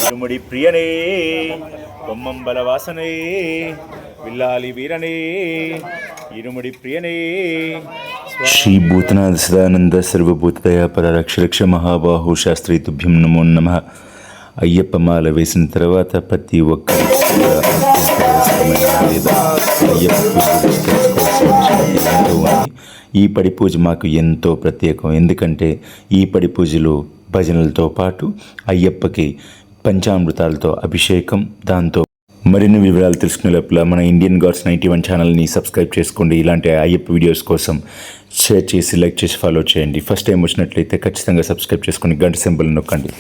ఇరుముడి ప్రియనే బొమ్మంబల వాసనే విల్లాలి వీరనే ఇరుముడి ప్రియనే. శ్రీ భూతనాథ సదానంద సర్వభూతదయా పరరక్షరక్ష మహాబాహు శాస్త్రీ తుభ్యం నమో నమః. అయ్యప్ప మాల వేసిన తర్వాత ప్రతి ఒక్కరికి ఎంతో ఉంది. ఈ పడి పూజ మాకు ఎంతో ప్రత్యేకం. ఎందుకంటే ఈ పడి పూజలో భజనలతో పాటు అయ్యప్పకి పంచామృతాలతో అభిషేకం. దాంతో మరిన్ని వివరాలు తెలుసుకునే లోపల మన ఇండియన్ గాడ్స్ 91 ఛానల్ని సబ్స్క్రైబ్ చేసుకోండి. ఇలాంటి అయ్యప్ప వీడియోస్ కోసం షేర్ చేసి లైక్ చేసి ఫాలో చేయండి. ఫస్ట్ టైం వచ్చినట్లయితే ఖచ్చితంగా సబ్స్క్రైబ్ చేసుకుని గంట సింబల్ నొక్కండి.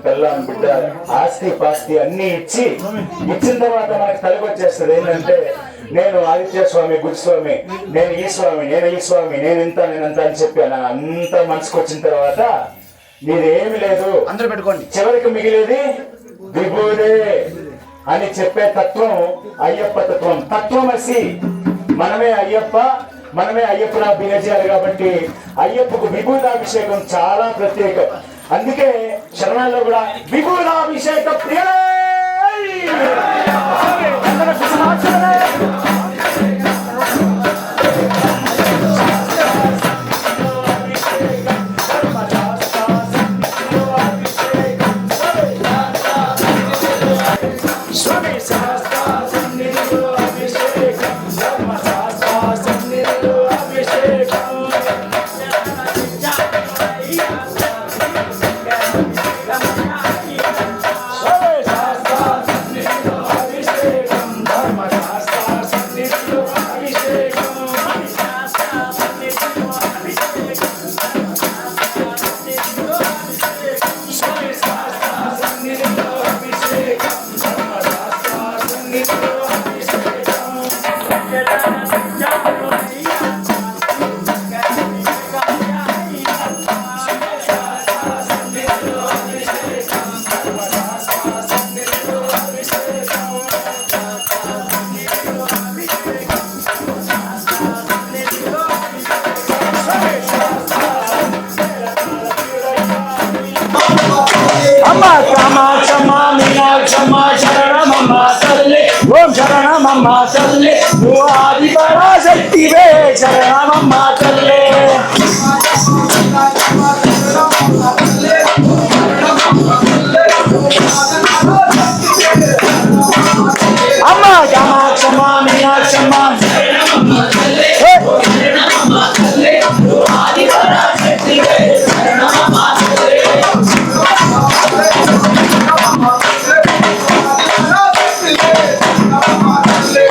పెళ్ళాం బిడ్డ ఆస్తి పాస్తి అన్ని ఇచ్చిన తర్వాత మనకు తలకొచ్చేస్తుంది ఏంటంటే నేను ఆదిత్య స్వామి గురుస్వామి, నేను ఈ స్వామి, నేను ఇంత అని చెప్పాను. అంత మనసుకు వచ్చిన తర్వాత మీరేమి లేదు అందరూ పెట్టుకోండి, చివరికి మిగిలేది విభూదే అని చెప్పే తత్వం అయ్యప్ప తత్వం. తత్వమసి మనమే అయ్యప్ప, మనమే అయ్యప్పను అభినయం చేయాలి. కాబట్టి అయ్యప్పకు విభూతాభిషేకం చాలా ప్రత్యేకం. అందుకే శరణాల్లో కూడా విభూతాభిషేక ప్రియ అమ్మ కామాక్షమ్మ మీనాక్షమ్మ శరణమమ్మ తల్లి ఓం శరణమమ్మ తల్లి నువ్వు ఆది పరాశక్తివే శరణమమ్మ తల్లి అమ్మ కామాక్షమ్మ మీనాక్షమ్మ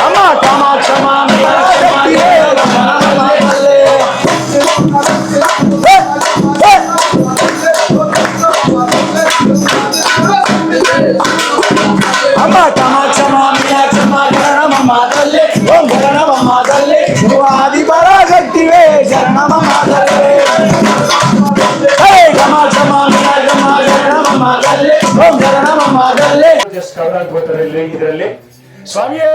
అమ్మ కామాక్షమ్మ మీనాక్షమ్మ అమ్మ కామాక్షమ్మ మీనాక్షమ్మ శరణమమ్మ తల్లి ఓం శరణమమ్మ తల్లి నువ్వు ఆది పరాశక్తివే శరణమమ్మ తల్లి హే కామాక్షమ్మ మీనాక్షమ్మ శరణమమ్మ తల్లి ఓం శరణమమ్మ తల్లి just ಕವರಾಗಿ ಬರ್ತಾರೆ ಇದರಲ್ಲಿ ಸ್ವಾಮಿಯೇ